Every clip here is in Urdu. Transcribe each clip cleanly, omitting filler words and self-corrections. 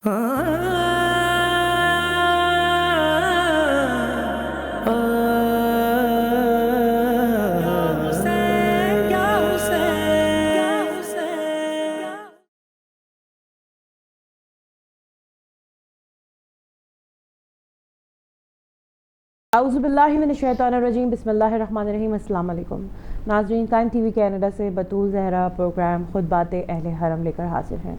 اعوذ باللہ من الشیطان الرجیم، بسم اللہ الرحمن الرحیم۔ السلام علیکم ناظرین، ٹائم ٹی وی کینیڈا سے بطول زہرا پروگرام خطبات اہل حرم لے کر حاضر ہیں۔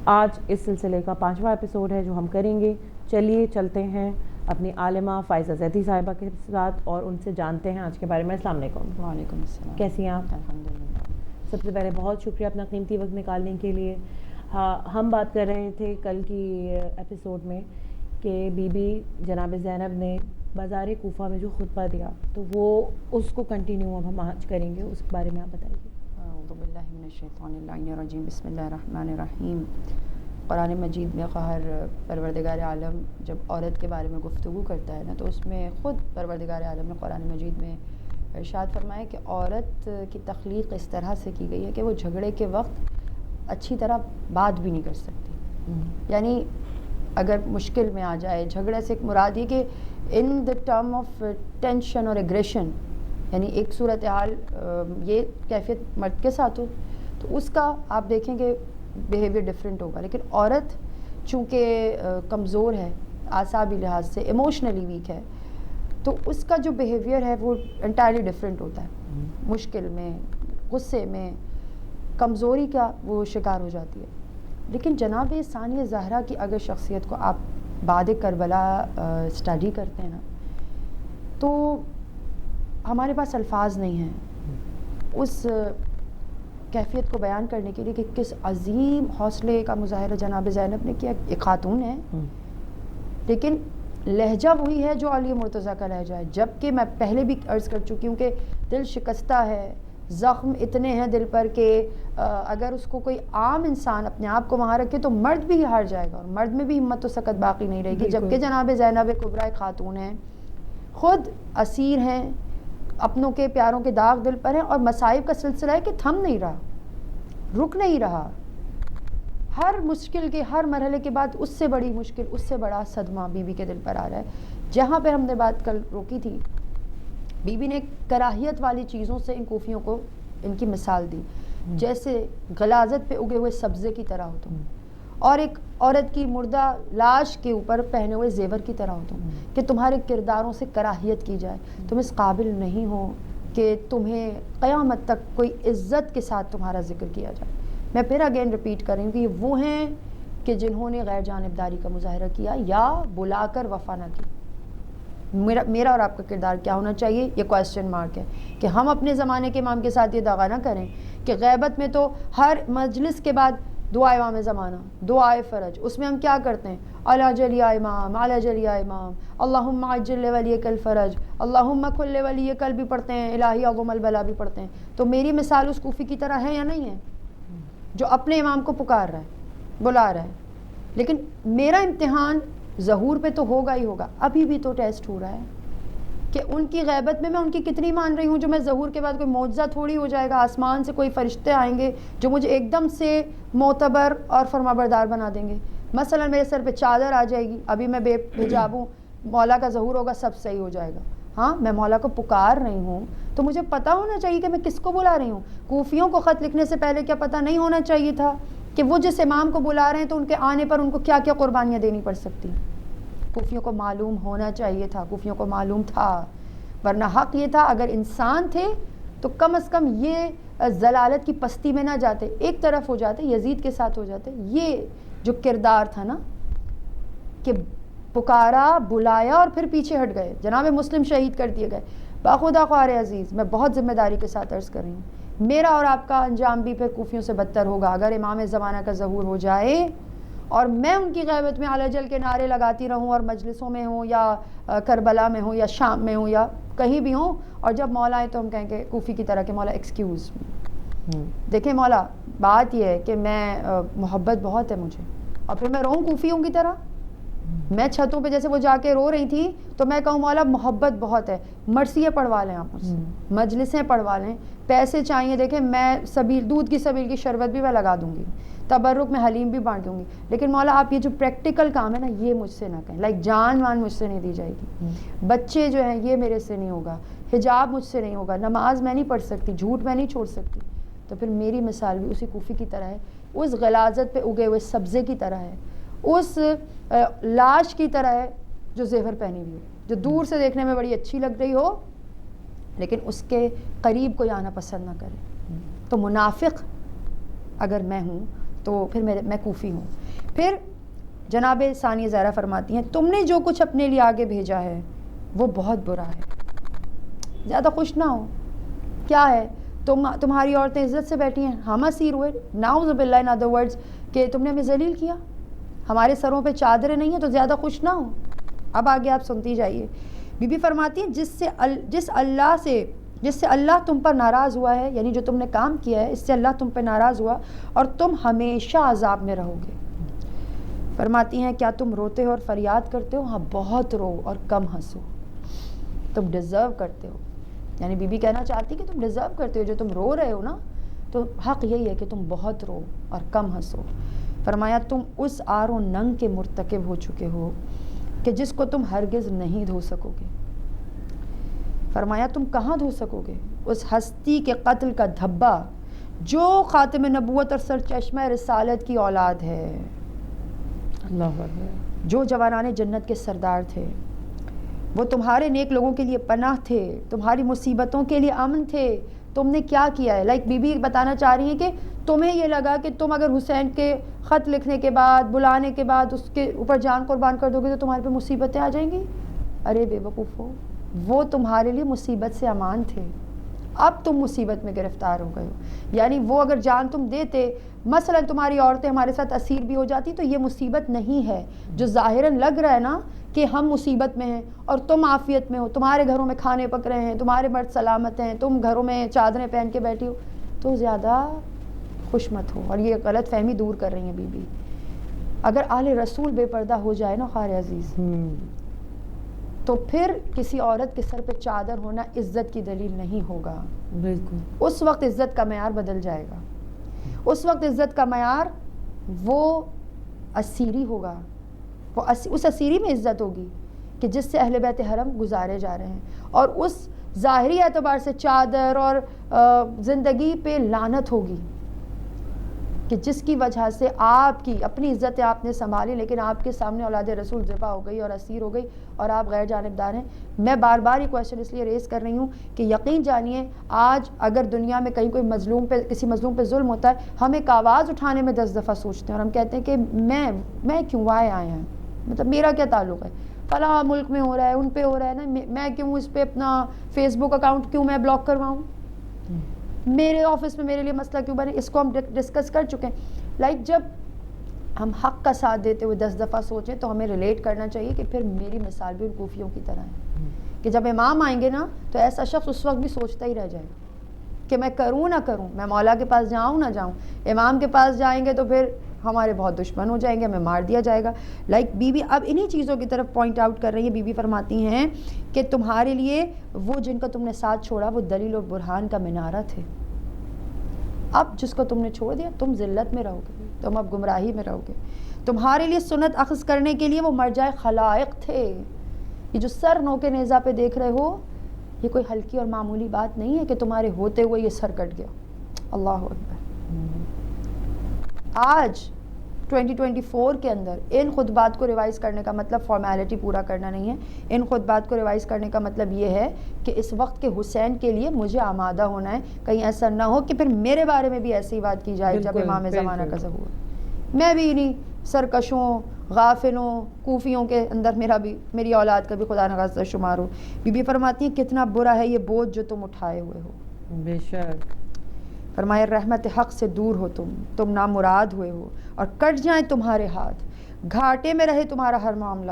آج اس سلسلے کا 5واں ایپیسوڈ ہے جو ہم کریں گے۔ چلیے چلتے ہیں اپنی عالمہ فائزہ زیدی صاحبہ کے ساتھ اور ان سے جانتے ہیں آج کے بارے میں۔ السلام علیکم۔ وعلیکم السلام۔ کیسی ہیں آپ؟ الحمدللہ۔ سب سے پہلے بہت شکریہ اپنا قیمتی وقت نکالنے کے لیے۔ ہم بات کر رہے تھے کل کی ایپیسوڈ میں کہ بی بی جناب زینب نے بازار کوفہ میں جو خطبہ دیا، تو وہ اس کو کنٹینیو اب ہم آج کریں گے، اس کے بارے میں آپ بتائیے۔ اعوذ باللہ من الشیطان الرجیم، بسم اللہ الرحمن الرحیم۔ قرآن مجید میں قہر پروردگار عالم جب عورت کے بارے میں گفتگو کرتا ہے نا، تو اس میں خود پروردگار عالم نے قرآن مجید میں ارشاد فرمایا کہ عورت کی تخلیق اس طرح سے کی گئی ہے کہ وہ جھگڑے کے وقت اچھی طرح بات بھی نہیں کر سکتی۔ یعنی اگر مشکل میں آ جائے، جھگڑے سے مراد یہ کہ ان دا ٹرم آف ٹینشن اور ایگریشن، یعنی ایک صورتحال یہ کیفیت مرد کے ساتھ ہو تو اس کا آپ دیکھیں کہ بیہیویئر ڈفرینٹ ہوگا، لیکن عورت چونکہ کمزور ہے، اعصابی لحاظ سے ایموشنلی ویک ہے، تو اس کا جو بیہیویئر ہے وہ انٹائرلی ڈفرینٹ ہوتا ہے۔ مشکل میں، غصے میں، کمزوری کا وہ شکار ہو جاتی ہے۔ لیکن جناب ثانیہ زہرا کی اگر شخصیت کو آپ بعد کربلا اسٹڈی کرتے ہیں نا، تو ہمارے پاس الفاظ نہیں ہیں اس کیفیت کو بیان کرنے کے لیے کہ کس عظیم حوصلے کا مظاہرہ جناب زینب نے کیا۔ ایک خاتون ہے لیکن لہجہ وہی ہے جو علی مرتضیٰ کا لہجہ ہے، جبکہ میں پہلے بھی عرض کر چکی ہوں کہ دل شکستہ ہے، زخم اتنے ہیں دل پر کہ اگر اس کو کوئی عام انسان اپنے آپ کو وہاں رکھے تو مرد بھی ہار جائے گا، اور مرد میں بھی ہمت و سکت باقی نہیں رہے گی۔ جبکہ جناب زینب کبریٰ ایک خاتون ہیں، خود اسیر ہیں، اپنوں کے پیاروں کے داغ دل پر ہیں، اور مصائب کا سلسلہ ہے کہ تھم نہیں رہا، رک نہیں رہا۔ ہر مشکل کے ہر مرحلے کے بعد اس سے بڑی مشکل، اس سے بڑا صدمہ بی بی کے دل پر آ رہا ہے۔ جہاں پہ ہم نے بات کل روکی تھی، بی بی نے کراہیت والی چیزوں سے ان کوفیوں کو ان کی مثال دی، جیسے غلاظت پہ اگے ہوئے سبزے کی طرح ہو تم، اور ایک عورت کی مردہ لاش کے اوپر پہنے ہوئے زیور کی طرح ہو تم، کہ تمہارے کرداروں سے کراہیت کی جائے، تم اس قابل نہیں ہو کہ تمہیں قیامت تک کوئی عزت کے ساتھ تمہارا ذکر کیا جائے۔ میں پھر اگین ریپیٹ کر رہی ہوں کہ یہ وہ ہیں کہ جنہوں نے غیر جانبداری کا مظاہرہ کیا یا بلا کر وفا نہ کی۔ میرا اور آپ کا کردار کیا ہونا چاہیے، یہ کویسچن مارک ہے، کہ ہم اپنے زمانے کے امام کے ساتھ یہ دعویٰ نہ کریں کہ غیبت میں تو ہر مجلس کے بعد دعائے امام زمانہ، دعائے فرج، اس میں ہم کیا کرتے ہیں؟ علی جلی امام، علی جلی امام، اللہم عجل ولیک الفرج، اللہم کل ولیک بھی پڑھتے ہیں، الہی عظم البلا بھی پڑھتے ہیں۔ تو میری مثال اس کوفی کی طرح ہے یا نہیں ہے جو اپنے امام کو پکار رہا ہے، بلا رہا ہے؟ لیکن میرا امتحان ظہور پہ تو ہوگا ہی ہوگا، ابھی بھی تو ٹیسٹ ہو رہا ہے کہ ان کی غیبت میں ان کی کتنی مان رہی ہوں، جو میں ظہور کے بعد کوئی معجزہ تھوڑی ہو جائے گا، آسمان سے کوئی فرشتے آئیں گے جو مجھے ایک دم سے معتبر اور فرمانبردار بنا دیں گے۔ مثلا میرے سر پہ چادر آ جائے گی، ابھی میں بے حجاب ہوں، مولا کا ظہور ہوگا، سب صحیح ہو جائے گا۔ ہاں، میں مولا کو پکار رہی ہوں تو مجھے پتہ ہونا چاہیے کہ میں کس کو بلا رہی ہوں۔ کوفیوں کو خط لکھنے سے پہلے کیا پتہ نہیں ہونا چاہیے تھا کہ وہ جس امام کو بلا رہے ہیں تو ان کے آنے پر ان کو کیا کیا قربانیاں دینی پڑ سکتی؟ کوفیوں کو معلوم ہونا چاہیے تھا، کوفیوں کو معلوم تھا، ورنہ حق یہ تھا اگر انسان تھے تو کم از کم یہ ضلالت کی پستی میں نہ جاتے، ایک طرف ہو جاتے، یزید کے ساتھ ہو جاتے۔ یہ جو کردار تھا نا کہ پکارا، بلایا اور پھر پیچھے ہٹ گئے، جناب مسلم شہید کر دیے گئے۔ باخدا خوار عزیز، میں بہت ذمہ داری کے ساتھ عرض کر رہی ہوں، میرا اور آپ کا انجام بھی پھر کوفیوں سے بدتر ہوگا اگر امام زمانہ کا ظہور ہو جائے اور میں ان کی غیبت میں علی جل کے نعرے لگاتی رہوں، اور مجلسوں میں ہوں یا کربلا میں ہوں یا شام میں ہوں یا کہیں بھی ہوں، اور جب مولا آئے تو ہم کہیں کہ کوفی کی طرح کہ مولا ایکسکیوز۔ دیکھیں مولا، بات یہ ہے کہ میں محبت بہت ہے مجھے، اور پھر میں روؤں کوفیوں کی طرح؟ میں چھتوں پہ جیسے وہ جا کے رو رہی تھی تو میں کہوں مولا محبت بہت ہے، مرثیے پڑھوا لیں آپ مجھ سے، مجلسیں پڑھوا لیں، پیسے چاہیے، دیکھیں میں سبیل دودھ کی سبیل کی شربت بھی میں لگا دوں گی، تبرک میں حلیم بھی بانٹ دوں گی، لیکن مولا آپ یہ جو پریکٹیکل کام ہے نا یہ مجھ سے نہ کہیں، لائک جان وان مجھ سے نہیں دی جائے گی، بچے جو ہیں یہ میرے سے نہیں ہوگا، حجاب مجھ سے نہیں ہوگا، نماز میں نہیں پڑھ سکتی، جھوٹ میں نہیں چھوڑ سکتی. تو پھر میری مثال بھی اسی کوفی کی طرح ہے، اس غلاظت پہ اگے ہوئے سبزے کی طرح ہے، اس لاش کی طرح ہے جو زیور پہنی ہوئی ہو، جو دور سے دیکھنے میں بڑی اچھی لگ رہی ہو لیکن اس کے قریب کوئی آنا پسند نہ کرے. تو منافق اگر میں ہوں تو پھر میں کوفی ہوں. پھر جناب ثانیہ زہرا فرماتی ہیں تم نے جو کچھ اپنے لیے آگے بھیجا ہے وہ بہت برا ہے، زیادہ خوش نہ ہو. کیا ہے؟ تمہاری عورتیں عزت سے بیٹھی ہیں، ہم اسیر ہوئے، نعوذ باللہ ان ادر ورڈز کہ تم نے ہمیں ذلیل کیا، ہمارے سروں پہ چادریں نہیں ہیں تو زیادہ خوش نہ ہو. اب آگے آپ سنتی جائیے. بی بی فرماتی ہیں جس سے اللہ تم پر ناراض ہوا ہے، یعنی جو تم نے کام کیا ہے اس سے اللہ تم پہ ناراض ہوا اور تم ہمیشہ عذاب میں رہو گے. فرماتی ہیں کیا تم روتے ہو اور فریاد کرتے ہو؟ ہاں بہت رو اور کم ہنسو. تم ڈیزرو کرتے ہو، یعنی بی بی کہنا چاہتی کہ تم ڈیزرو کرتے ہو، جو تم رو رہے ہو نا تو حق یہی ہے کہ تم بہت رو اور کم ہنسو. فرمایا تم اس آر و ننگ کے مرتکب ہو چکے ہو کہ جس کو تم ہرگز نہیں دھو سکو گے. فرمایا تم کہاں دھو سکو گے اس ہستی کے قتل کا دھبا جو خاتم نبوت اور سرچشمہ رسالت کی اولاد ہے، اللہ اکبر، جو جوانان جنت کے سردار تھے. وہ تمہارے نیک لوگوں کے لیے پناہ تھے، تمہاری مصیبتوں کے لیے امن تھے. تم نے کیا کیا ہے؟ لائک بی بی بتانا چاہ رہی ہیں کہ تمہیں یہ لگا کہ تم اگر حسین کے خط لکھنے کے بعد بلانے کے بعد اس کے اوپر جان قربان کر دو گے تو تمہارے پہ مصیبتیں آ جائیں گی. ارے بے وقوفو، وہ تمہارے لیے مصیبت سے امان تھے، اب تم مصیبت میں گرفتار ہو گئے ہو. یعنی وہ اگر جان تم دیتے، مثلا تمہاری عورتیں ہمارے ساتھ اسیر بھی ہو جاتی تو یہ مصیبت نہیں ہے. جو ظاہراً لگ رہا ہے نا کہ ہم مصیبت میں ہیں اور تم عافیت میں ہو، تمہارے گھروں میں کھانے پک رہے ہیں، تمہارے مرد سلامت ہیں، تم گھروں میں چادریں پہن کے بیٹھی ہو، تو زیادہ خوش مت ہو. اور یہ غلط فہمی دور کر رہی ہیں بی بی. اگر آل رسول بے پردہ ہو جائے نا خار عزیز، تو پھر کسی عورت کے سر پہ چادر ہونا عزت کی دلیل نہیں ہوگا. بالکل. اس وقت عزت کا معیار بدل جائے گا. اس وقت عزت کا معیار وہ اسیری ہوگا، وہ اس اسیری میں عزت ہوگی کہ جس سے اہل بیت حرم گزارے جا رہے ہیں، اور اس ظاہری اعتبار سے چادر اور زندگی پہ لعنت ہوگی کہ جس کی وجہ سے آپ کی اپنی عزت آپ نے سنبھالی لیکن آپ کے سامنے اولاد رسول ذبح ہو گئی اور اسیر ہو گئی اور آپ غیر جانبدار ہیں. میں بار بار یہ کویشچن اس لیے ریز کر رہی ہوں کہ یقین جانیے آج اگر دنیا میں کہیں کوئی مظلوم پہ کسی مظلوم پہ ظلم ہوتا ہے، ہم ایک آواز اٹھانے میں 10 دفعہ سوچتے ہیں اور ہم کہتے ہیں کہ میں کیوں آئے ہیں، مطلب میرا کیا تعلق ہے، فلاں ملک میں ہو رہا ہے، ان پہ ہو رہا ہے نا، میں کیوں اس پہ اپنا فیس بک اکاؤنٹ کیوں میں بلاک کرواؤں، میرے آفس میں میرے لیے مسئلہ کیوں بنے. اس کو ہم ڈسکس کر چکے ہیں. لائک جب ہم حق کا ساتھ دیتے ہوئے 10 دفعہ سوچیں تو ہمیں ریلیٹ کرنا چاہیے کہ پھر میری مثال بھی ان کوفیوں کی طرح ہے کہ جب امام آئیں گے نا تو ایسا شخص اس وقت بھی سوچتا ہی رہ جائے کہ میں کروں نہ کروں، میں مولا کے پاس جاؤں نہ جاؤں. امام کے پاس جائیں گے تو پھر ہمارے بہت دشمن ہو جائیں گے، ہمیں مار دیا جائے گا. لائک بی بی اب انہی چیزوں کی طرف پوائنٹ آؤٹ کر رہی ہیں. بی بی فرماتی ہیں کہ تمہارے لیے وہ جن کا تم نے ساتھ چھوڑا وہ دلیل و برہان کا منارہ تھے. اب جس کو تم نے چھوڑ دیا تم ذلت میں رہو گے، تم اب گمراہی میں رہو گے. تمہارے لیے سنت اخذ کرنے کے لیے وہ مرجع خلائق تھے. یہ جو سر نو کے نیزہ پہ دیکھ رہے ہو یہ کوئی ہلکی اور معمولی بات نہیں ہے کہ تمہارے ہوتے ہوئے یہ سر کٹ گیا. اللہ اکبر. آج 2024 کے اندر ان خطبات کو ریوائز کرنے کا مطلب فارمیلٹی پورا کرنا نہیں ہے. ان خطبات کو ریوائز کرنے کا مطلب یہ ہے کہ اس وقت کے حسین کے لیے مجھے آمادہ ہونا ہے. کہیں ایسا نہ ہو کہ پھر میرے بارے میں بھی ایسی بات کی جائے جب امام زمانہ کا ظہور. میں بھی انہیں سرکشوں، غافلوں، کوفیوں کے اندر میری اولاد کا بھی خدا نخواستہ شمار ہو. بی بی فرماتی ہیں کتنا برا ہے یہ بوجھ جو تم اٹھائے ہوئے ہو. بے شک. فرمایا رحمت حق سے دور ہو تم نامراد ہوئے ہو اور کٹ جائیں تمہارے ہاتھ، گھاٹے میں رہے تمہارا ہر معاملہ،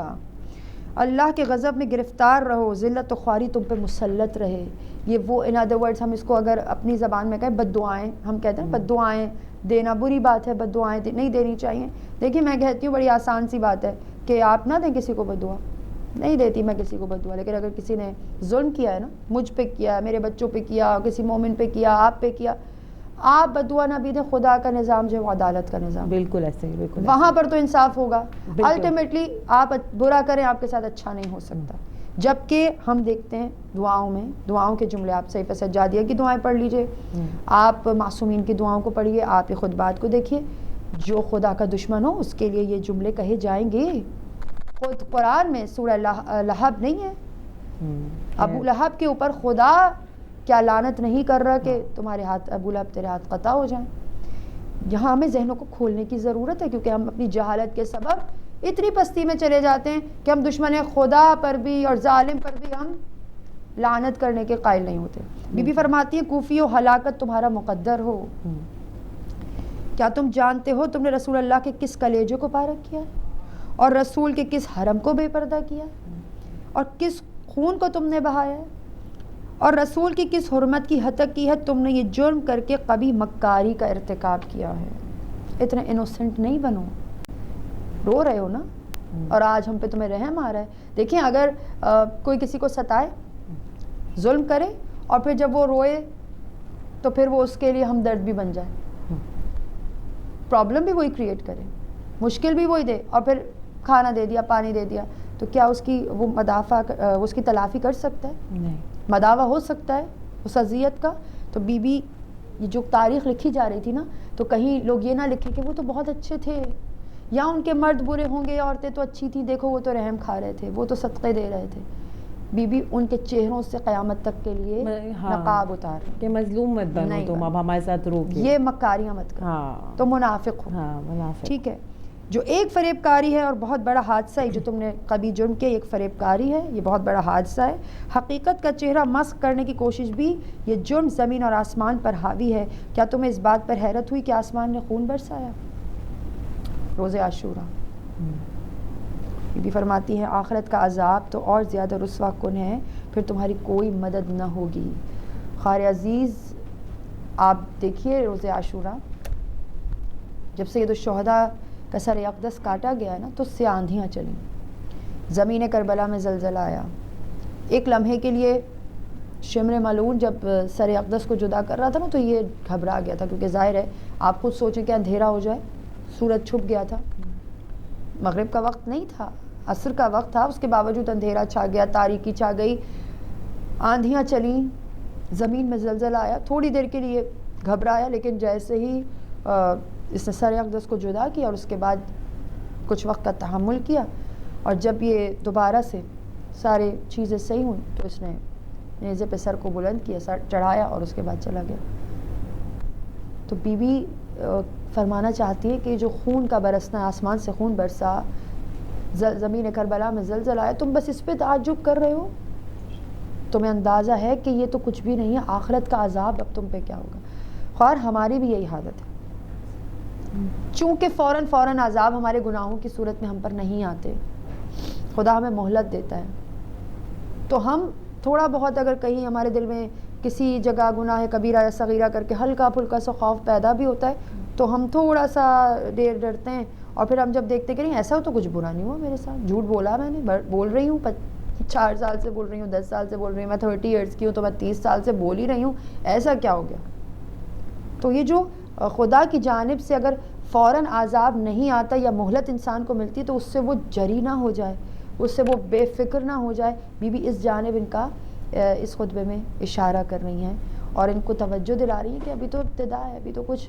اللہ کے غضب میں گرفتار رہو، ذلت و خواری تم پہ مسلط رہے. یہ وہ ان ادر ورڈز ہم اس کو اگر اپنی زبان میں کہیں بد دعائیں، ہم کہتے ہیں بد دعائیں دینا بری بات ہے، بد دعائیں نہیں دینی چاہیے. دیکھیے میں کہتی ہوں بڑی آسان سی بات ہے کہ آپ نہ دیں کسی کو بد دعا. نہیں دیتی میں کسی کو بد دعا، لیکن اگر کسی نے ظلم کیا ہے نا، مجھ پہ کیا، میرے بچوں پہ کیا، کسی مومن پہ کیا، آپ پہ کیا، آپ بدعا نہ بھی دیں, خدا کا نظام جو ہے وہ عدالت کا نظام, بالکل ایسے ہی, بالکل وہاں پر تو انصاف ہوگا. بالکل. الٹیمیٹلی آپ برا کریں, آپ کے ساتھ اچھا نہیں ہو سکتا. جبکہ ہم دیکھتے ہیں دعاؤں میں, دعاؤں کے جملے, آپ سیف سجادیہ کی دعائیں پڑھ لیجئے, آپ معصومین کی دعاؤں کو پڑھیے, آپ یہ خود بات کو دیکھیے, جو خدا کا دشمن ہو اس کے لیے یہ جملے کہے جائیں گے. خود قرآن میں سورہ لہب نہیں ہے, ابو لہب کے اوپر خدا کیا لعنت نہیں کر رہا کہ تمہارے ہاتھ, ابو لہب تیرے ہاتھ قطع ہو جائیں. یہاں ہمیں ذہنوں کو کھولنے کی ضرورت ہے, کیونکہ ہم اپنی جہالت کے سبب اتنی پستی میں چلے جاتے ہیں کہ ہم دشمن خدا پر بھی اور ظالم پر بھی ہم لعنت کرنے کے قائل نہیں ہوتے. بی بی فرماتی ہے کوفی و ہلاکت تمہارا مقدر ہو. کیا تم جانتے ہو تم نے رسول اللہ کے کس کلیجے کو پارک کیا اور رسول کے کس حرم کو بے پردہ کیا اور کس خون کو تم نے بہایا ہے اور رسول کی کس حرمت کی حتک کی ہے. تم نے یہ جرم کر کے قبیح مکاری کا ارتکاب کیا ہے. اتنے انوسنٹ نہیں بنو. رو رہے ہو نا, اور آج ہم پہ تمہیں رحم آ رہا ہے. دیکھیں اگر کوئی کسی کو ستائے, ظلم کرے, اور پھر جب وہ روئے تو پھر وہ اس کے لیے ہمدرد بھی بن جائے, پرابلم بھی وہی کریٹ کرے, مشکل بھی وہی دے, اور پھر کھانا دے دیا, پانی دے دیا, تو کیا اس کی وہ اس کی تلافی کر سکتا ہے؟ نہیں. مداوع ہو سکتا ہے اس اذیت کا؟ تو بی بی یہ جو تاریخ لکھی جا رہی تھی نا, تو کہیں لوگ یہ نہ لکھیں کہ وہ تو بہت اچھے تھے, یا ان کے مرد برے ہوں گے, عورتیں تو اچھی تھیں, دیکھو وہ تو رحم کھا رہے تھے, وہ تو صدقے دے رہے تھے. بی بی ان کے چہروں سے قیامت تک کے لیے نقاب اتار کہ مظلوم مت بنو تم, اب ہمارے ساتھ رو کے یہ مکاریاں مت کرو, تو منافق ہو. منافق. ٹھیک ہے, جو ایک فریب کاری ہے اور بہت بڑا حادثہ ہے, جو تم نے کبھی جرم کیا, ایک فریب کاری ہے, یہ بہت بڑا حادثہ ہے. حقیقت کا چہرہ مسخ کرنے کی کوشش بھی, یہ جرم زمین اور آسمان پر حاوی ہے. کیا تمہیں اس بات پر حیرت ہوئی کہ آسمان نے خون برسایا روز عاشورہ؟ بی بی فرماتی ہے آخرت کا عذاب تو اور زیادہ رسوا کن ہے, پھر تمہاری کوئی مدد نہ ہوگی. خار عزیز آپ دیکھیے روز عاشورہ, جب سید الشہداء کا سر اقدس کاٹا گیا نا, تو اس سے آندھیاں چلیں, زمین کربلا میں زلزلہ آیا. ایک لمحے کے لیے شمر ملعون جب سر اقدس کو جدا کر رہا تھا نا, تو یہ گھبرا گیا تھا, کیونکہ ظاہر ہے آپ خود سوچیں کہ اندھیرا ہو جائے, سورج چھپ گیا تھا, مغرب کا وقت نہیں تھا, عصر کا وقت تھا, اس کے باوجود اندھیرا چھا گیا, تاریکی چھا گئی, آندھیاں چلیں, زمین میں زلزلہ آیا. تھوڑی دیر کے لیے گھبرایا, لیکن جیسے ہی اس نے سر اقدس کو جدا کیا اور اس کے بعد کچھ وقت کا تحمل کیا, اور جب یہ دوبارہ سے سارے چیزیں صحیح ہوئیں, تو اس نے نیزے پہ سر کو بلند کیا, سر چڑھایا, اور اس کے بعد چلا گیا. تو بی بی فرمانا چاہتی ہے کہ جو خون کا برسنا, آسمان سے خون برسا, زمین کربلا میں زلزلہ آیا, تم بس اس پہ تعجب کر رہے ہو, تمہیں اندازہ ہے کہ یہ تو کچھ بھی نہیں ہے, آخرت کا عذاب اب تم پہ کیا ہوگا. خیر ہماری بھی یہی حالت ہے, چونکہ فوراً عذاب ہمارے گناہوں کی صورت میں ہم پر نہیں آتے, خدا ہمیں مہلت دیتا ہے. تو ہم تھوڑا بہت اگر کہیں ہمارے دل میں کسی جگہ گناہ کبیرہ یا صغیرہ کر کے ہلکا پھلکا سا خوف پیدا بھی ہوتا ہے, تو ہم تھوڑا سا ڈرتے ہیں, اور پھر ہم جب دیکھتے کہ نہیں ایسا ہو تو کچھ برا نہیں ہوا میرے ساتھ, جھوٹ بولا میں نے, بول رہی ہوں 4 سال سے بول رہی ہوں, 10 سال سے بول رہی ہوں, میں 30 ایئرس کی ہوں تو میں 30 سال سے بول ہی رہی ہوں, ایسا کیا ہو گیا. تو یہ جو خدا کی جانب سے اگر فوراً عذاب نہیں آتا یا مہلت انسان کو ملتی, تو اس سے وہ جری نہ ہو جائے, اس سے وہ بے فکر نہ ہو جائے. بی بی اس جانب ان کا اس خطبے میں اشارہ کر رہی ہیں, اور ان کو توجہ دلا رہی ہیں کہ ابھی تو ابتدا ہے, ابھی تو کچھ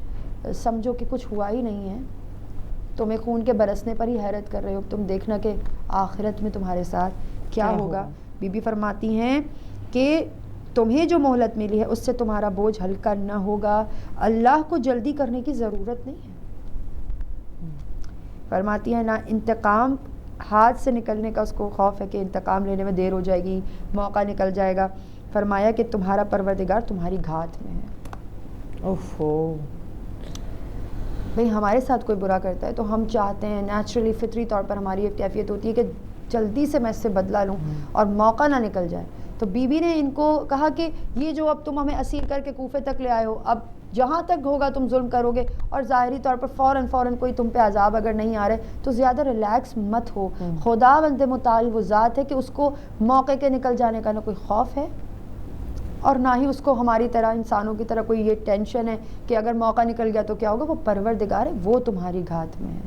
سمجھو کہ کچھ ہوا ہی نہیں ہے, تمہیں خون کے برسنے پر ہی حیرت کر رہے ہو, تم دیکھنا کہ آخرت میں تمہارے ساتھ کیا ہوگا. بی بی فرماتی ہیں کہ تمہیں جو مہلت ملی ہے اس سے تمہارا بوجھ ہلکا نہ ہوگا, اللہ کو جلدی کرنے کی ضرورت نہیں ہے. فرماتی ہیں نہ انتقام ہاتھ سے نکلنے کا اس کو خوف ہے کہ انتقام لینے میں دیر ہو جائے گی, موقع نکل جائے گا. فرمایا کہ تمہارا پروردگار تمہاری گھات میں ہے. اوفو, بھئی ہمارے ساتھ کوئی برا کرتا ہے تو ہم چاہتے ہیں, نیچرلی فطری طور پر ہماری یہ کیفیت ہوتی ہے کہ جلدی سے میں اس سے بدلہ لوں اور موقع نہ نکل جائے. تو بی بی نے ان کو کہا کہ یہ جو اب تم ہمیں اسیر کر کے کوفے تک لے آئے ہو, اب جہاں تک ہوگا تم ظلم کرو گے, اور ظاہری طور پر فوراً کوئی تم پہ عذاب اگر نہیں آ رہے تو زیادہ ریلیکس مت ہو. خدا بند متعال وہ ذات ہے کہ اس کو موقع کے نکل جانے کا نہ کوئی خوف ہے اور نہ ہی اس کو ہماری طرح انسانوں کی طرح کوئی یہ ٹینشن ہے کہ اگر موقع نکل گیا تو کیا ہوگا. وہ پروردگار ہے, وہ تمہاری گھات میں ہے.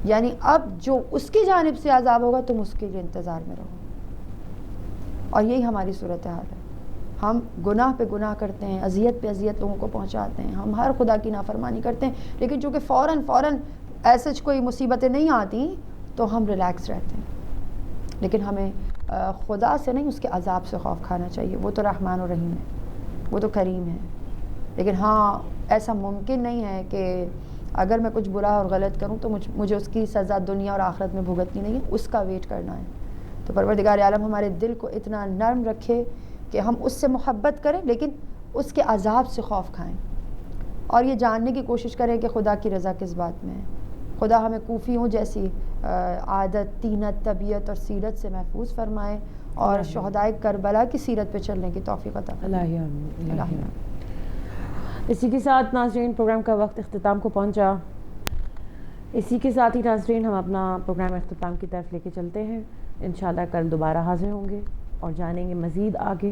یعنی اب جو اس کی جانب سے عذاب ہوگا تم اس کے لیے انتظار میں رہو. اور یہی ہماری صورتحال ہے. ہم گناہ پہ گناہ کرتے ہیں, اذیت پہ اذیت لوگوں کو پہنچاتے ہیں, ہم ہر خدا کی نافرمانی کرتے ہیں, لیکن چونکہ فوراً ایسے کوئی مصیبتیں نہیں آتی تو ہم ریلیکس رہتے ہیں. لیکن ہمیں خدا سے نہیں, اس کے عذاب سے خوف کھانا چاہیے. وہ تو رحمان و رحیم ہے, وہ تو کریم ہے. لیکن ہاں ایسا ممکن نہیں ہے کہ اگر میں کچھ برا اور غلط کروں تو مجھے اس کی سزا دنیا اور آخرت میں بھگتنی نہیں ہے, اس کا ویٹ کرنا ہے. تو پروردگار عالم ہمارے دل کو اتنا نرم رکھے کہ ہم اس سے محبت کریں لیکن اس کے عذاب سے خوف کھائیں, اور یہ جاننے کی کوشش کریں کہ خدا کی رضا کس بات میں ہے. خدا ہمیں کوفیوں جیسی عادت, طینت, طبیعت اور سیرت سے محفوظ فرمائے, اور شہدائے کربلا کی سیرت پہ چلنے کی توفیق عطا فرمائے. اسی کے ساتھ ناظرین پروگرام کا وقت اختتام کو پہنچا. اسی کے ساتھ ہی ناظرین ہم اپنا پروگرام اختتام کی طرف لے کے چلتے ہیں. انشاءاللہ کل دوبارہ حاضر ہوں گے اور جانیں گے مزید آگے.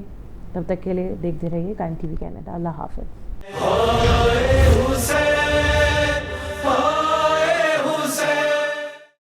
تب تک کے لیے دیکھتے رہیے ٹائم ٹی وی کینیڈا. اللہ حافظ.